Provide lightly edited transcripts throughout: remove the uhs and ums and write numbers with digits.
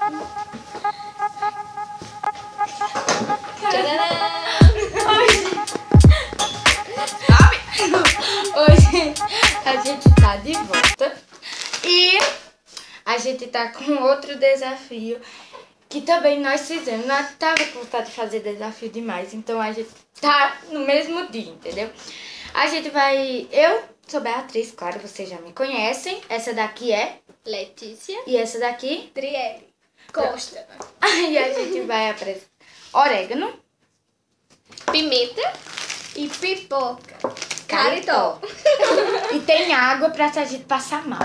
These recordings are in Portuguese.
Hoje a gente tá de volta e a gente tá com outro desafio que também nós fizemos. Nós tava com vontade de fazer desafio demais, então a gente tá no mesmo dia, entendeu? A gente vai... Eu sou Beatriz, claro, vocês já me conhecem. Essa daqui é Letícia. E essa daqui? Driele Costa. Aí a gente vai apresentar orégano, Pimenta. E pipoca. Caritó. E tem água pra a gente passar mal.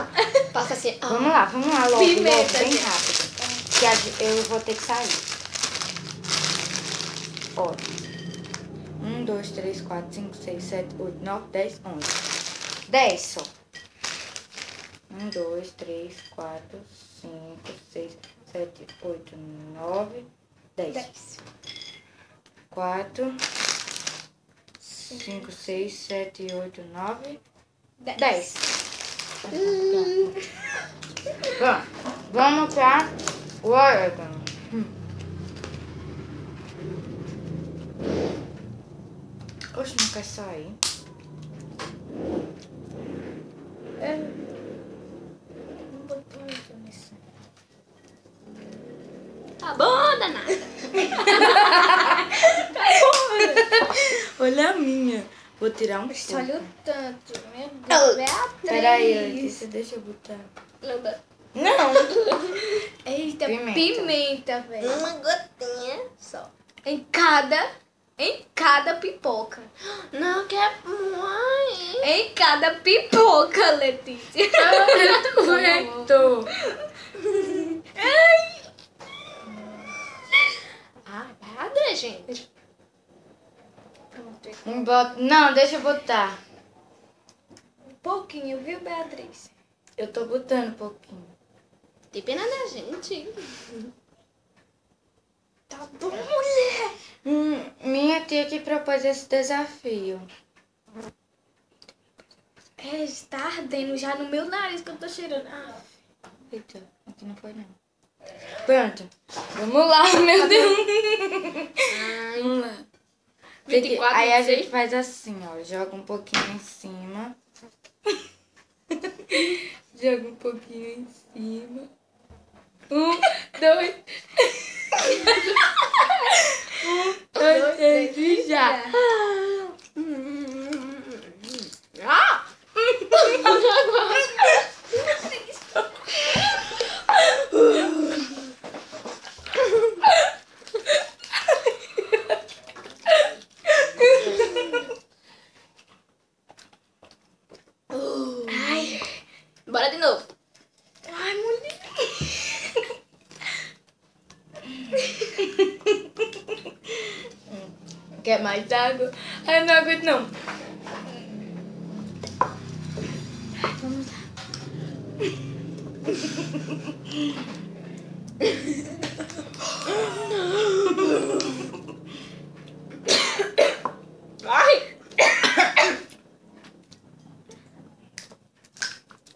Passa assim. Vamos lá, logo, Pimenta, logo, bem gente. rápido. Que eu vou ter que sair. Ó. 1, 2, 3, 4, 5, 6, 7, 8, 9, 10, 11. 10 só. 1, 2, 3, 4, 5, 6, 7, 8, 9, 10. 4, 5, 6, 7, 8, 9, 10. Bom, vamos para o orégano. Oxe, não quer sair. Não botou isso nisso. Tá bom, danada. Olha a minha. Vou tirar um Olha pouco. o tanto. Meu Deus, Beatriz. Peraí, Letícia, deixa eu botar. Lamba. Não. Eita, Pimenta. pimenta, velho. Uma gotinha só. Em cada pipoca. Não quer mais. Em cada pipoca, Letícia. Aguento. Ai, para, gente. Pronto. Não, deixa eu botar. Um pouquinho, viu, Beatriz? Eu tô botando um pouquinho. Tem pena da gente. Tá bom, mulher. Minha tia que propôs esse desafio. É, está ardendo já no meu nariz que eu tô cheirando. Ah. Eita, aqui não foi não. Pronto. Vamos lá, meu Deus. Vamos lá. 24, Aí a 26. gente faz assim, ó. Joga um pouquinho em cima. Joga um pouquinho em cima. 1, 2. 1, 2, 3 e já. Ah! Ai. Bora de novo. Ai, mulher. Quer mais água? Ai, não aguento não. Vamos lá. Ai.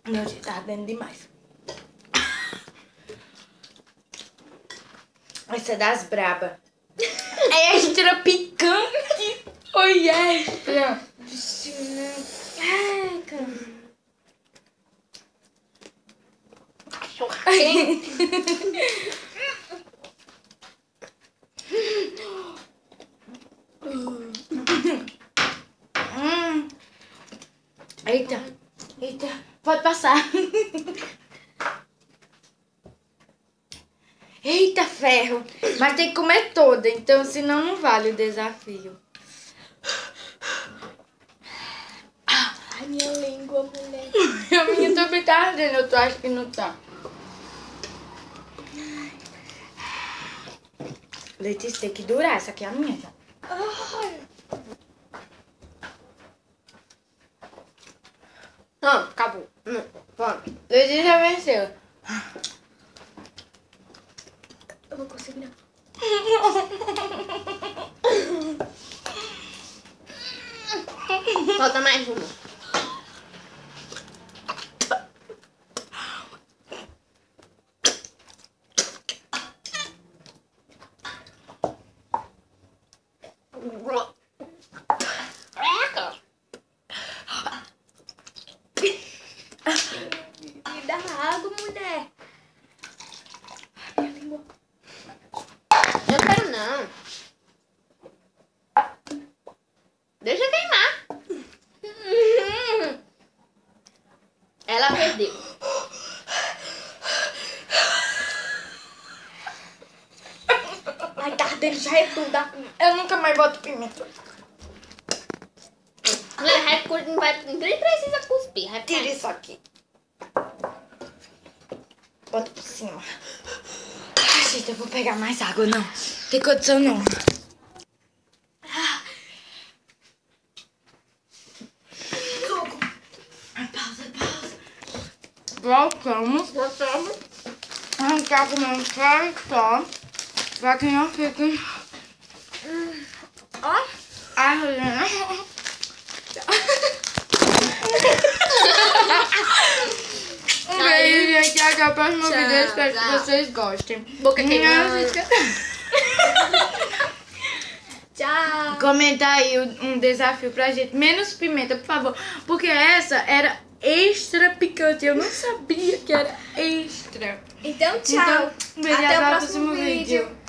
Meu Deus, tá ardendo demais. Essa é das braba. É extra picante. Oi, extra. Ai, cara. Eita, eita, pode passar. Eita, ferro. Mas tem que comer toda, então senão não vale o desafio. Ai, minha língua, mulher. A minha também tá ardendo, eu acho que não tá. Letícia, tem que durar, essa aqui é a minha. Ai. Não, acabou. Vamos. Letícia venceu. Eu vou conseguir não. Falta mais uma. Me dá água, mulher. Eu quero não. Deixa queimar. Ela perdeu. Ai, tá ardendo, já é tudo. Eu nunca mais boto pimenta. Não precisa cuspir. Tira isso aqui. Bota por cima. Ai, gente, eu vou pegar mais água, não. Tem condição, não. Voltamos. Arrancar com uma cara só. Pra que não fique... Ó. Ai, Helena. Um beijo, gente. Até o próximo vídeo. Eu espero que vocês gostem. Boca queimando. Tchau. Comenta aí um desafio pra gente. Menos pimenta, por favor. Porque essa era extra picante. Eu não sabia que era extra. Então, tchau. Então, um beijo Até o até próximo vídeo.